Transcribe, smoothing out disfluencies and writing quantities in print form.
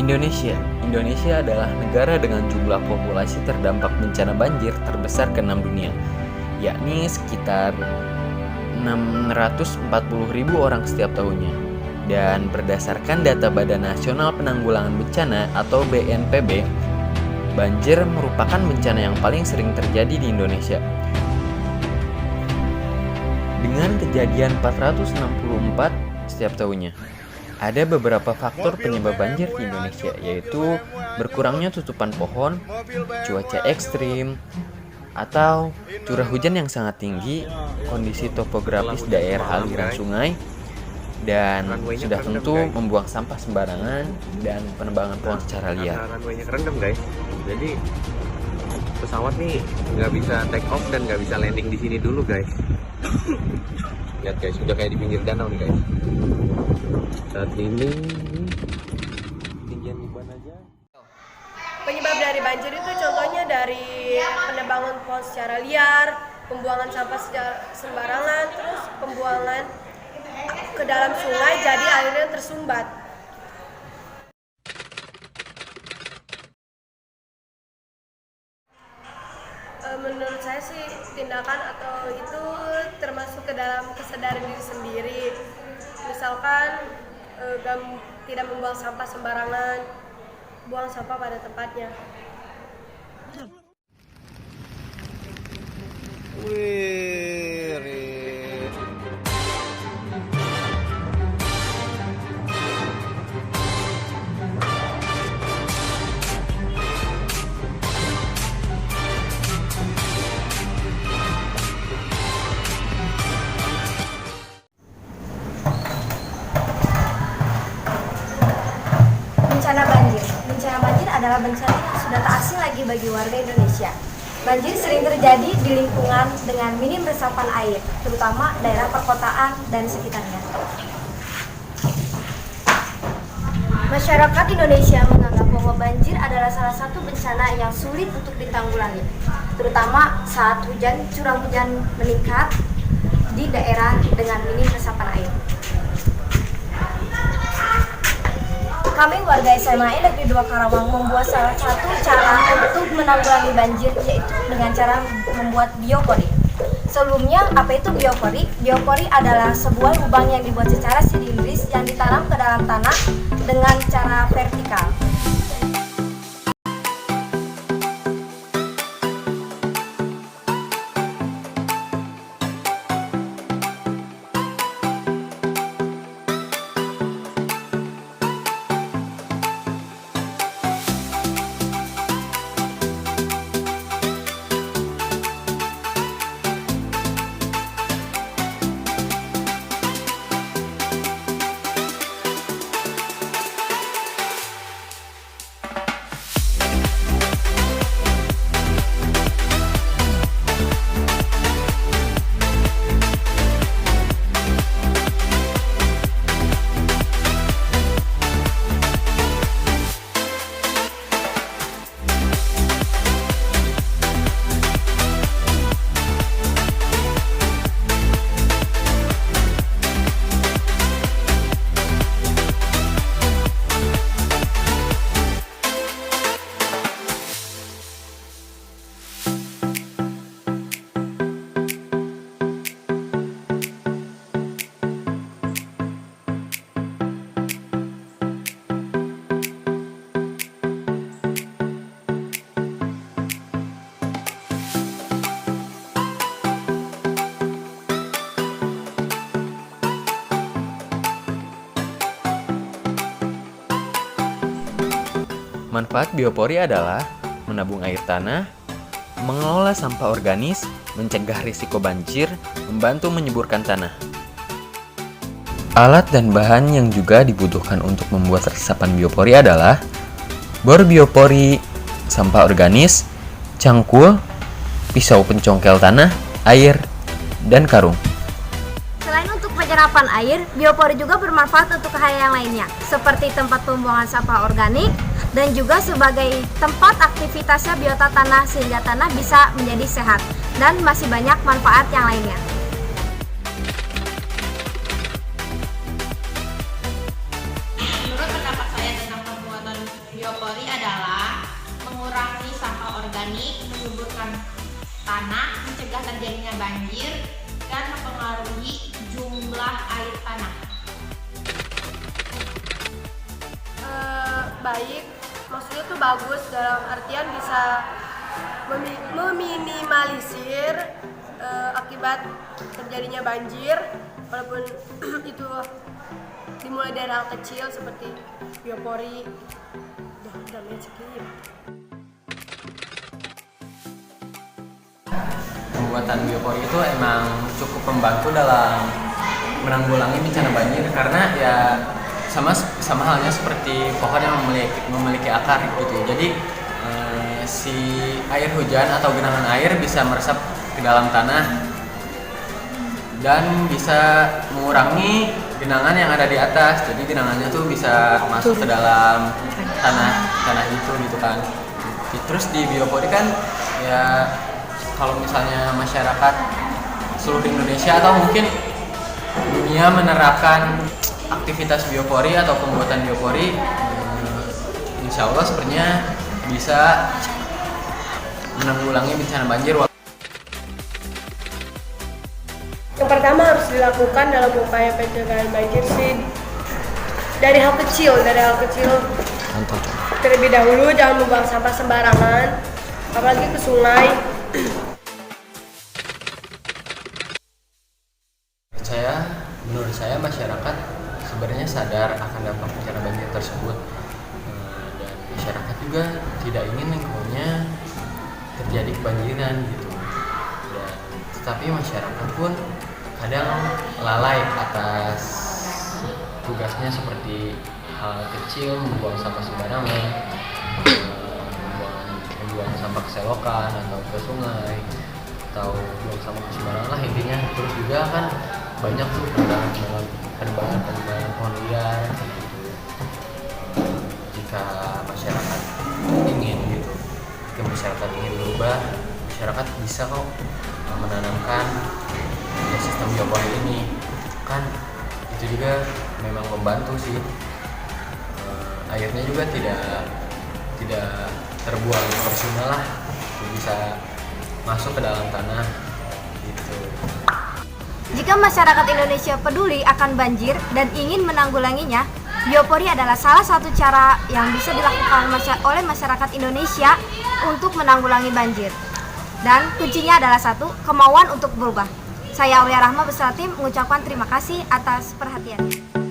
Indonesia. Indonesia adalah negara dengan jumlah populasi terdampak bencana banjir terbesar ke-6 dunia, yakni sekitar 640.000 orang setiap tahunnya. Dan berdasarkan data Badan Nasional Penanggulangan Bencana atau BNPB, banjir merupakan bencana yang paling sering terjadi di Indonesia. Dengan kejadian 464 setiap tahunnya. Ada beberapa faktor penyebab banjir di Indonesia, yaitu berkurangnya tutupan pohon, cuaca ekstrim, atau curah hujan yang sangat tinggi, kondisi topografis daerah aliran sungai, dan sudah tentu membuang sampah sembarangan dan penebangan pohon secara liar. Runway-nya kerendam guys, jadi pesawat nih nggak bisa take off dan nggak bisa landing di sini dulu guys. Lihat guys, udah kayak di pinggir danau nih guys. Saat ini ketinggian di mana aja? Penyebab dari banjir itu contohnya dari penebangan pohon secara liar, pembuangan sampah secara sembarangan, terus pembuangan ke dalam sungai jadi airnya tersumbat. Menurut saya sih tindakan atau itu termasuk ke dalam kesadaran diri sendiri. Misalkan tidak membuang sampah sembarangan, buang sampah pada tempatnya. Bencana banjir. Bencana banjir adalah bencana yang sudah tak asing lagi bagi warga Indonesia. Banjir sering terjadi di lingkungan dengan minim resapan air, terutama daerah perkotaan dan sekitarnya. Masyarakat Indonesia menganggap bahwa banjir adalah salah satu bencana yang sulit untuk ditanggulangi, terutama saat curah hujan meningkat di daerah dengan minim resapan air. Kami warga SMA Negeri 2 Karawang membuat salah satu cara untuk menanggulangi banjir, yaitu dengan cara membuat biopori. Sebelumnya, apa itu biopori? Biopori adalah sebuah lubang yang dibuat secara silindris yang ditanam ke dalam tanah dengan cara vertikal. Manfaat biopori adalah menabung air tanah, mengelola sampah organis, mencegah risiko banjir, membantu menyuburkan tanah. Alat dan bahan yang juga dibutuhkan untuk membuat resapan biopori adalah bor biopori, sampah organis, cangkul, pisau pencongkel tanah, air, dan karung. Selain untuk penyerapan air, biopori juga bermanfaat untuk hal yang lainnya, seperti tempat pembuangan sampah organik, dan juga sebagai tempat aktivitasnya biota tanah sehingga tanah bisa menjadi sehat, dan masih banyak manfaat yang lainnya. Menurut pendapat saya tentang pembuatan adalah mengurangi sampah organik, menyuburkan tanah, mencegah terjadinya banjir, dan mempengaruhi jumlah air tanah. Baik, maksudnya tuh bagus dalam artian bisa meminimalisir akibat terjadinya banjir, walaupun itu dimulai dari hal kecil seperti biopori. Udah skip. Pembuatan biopori itu emang cukup membantu dalam menanggulangi bencana banjir, karena ya sama halnya seperti pohon yang memiliki akar gitu. Jadi si air hujan atau genangan air bisa meresap ke dalam tanah dan bisa mengurangi genangan yang ada di atas. Jadi genangannya tuh bisa masuk ke dalam tanah itu gitu kan. Terus di biopori kan ya, kalau misalnya masyarakat seluruh Indonesia atau mungkin dunia menerapkan aktivitas biopori atau pembuatan biopori, insya Allah sepertinya bisa menanggulangi bencana banjir. Yang pertama harus dilakukan dalam upaya pencegahan banjir sih dari hal kecil. Terlebih dahulu jangan membuang sampah sembarangan, apalagi ke sungai. Menurut saya masyarakat sebenarnya sadar akan dampak bencana banjir tersebut, dan masyarakat juga tidak ingin lingkungannya terjadi kebanjiran gitu. Tetapi masyarakat pun kadang lalai atas tugasnya, seperti hal kecil membuang sampah sembarangan, membuang sampah ke selokan atau ke sungai, atau buang sampah ke sembarangan lah intinya. Terus juga kan banyak tuh penebangan pohon liar gitu. Jika masyarakat ingin berubah, masyarakat bisa kok menanamkan sistem biopori ini. Kan itu juga memang membantu sih. Airnya juga tidak terbuang percuma lah, bisa masuk ke dalam tanah gitu. Jika masyarakat Indonesia peduli akan banjir dan ingin menanggulanginya, biopori adalah salah satu cara yang bisa dilakukan oleh masyarakat Indonesia untuk menanggulangi banjir. Dan kuncinya adalah satu, kemauan untuk berubah. Saya Aulia Rahma beserta tim mengucapkan terima kasih atas perhatiannya.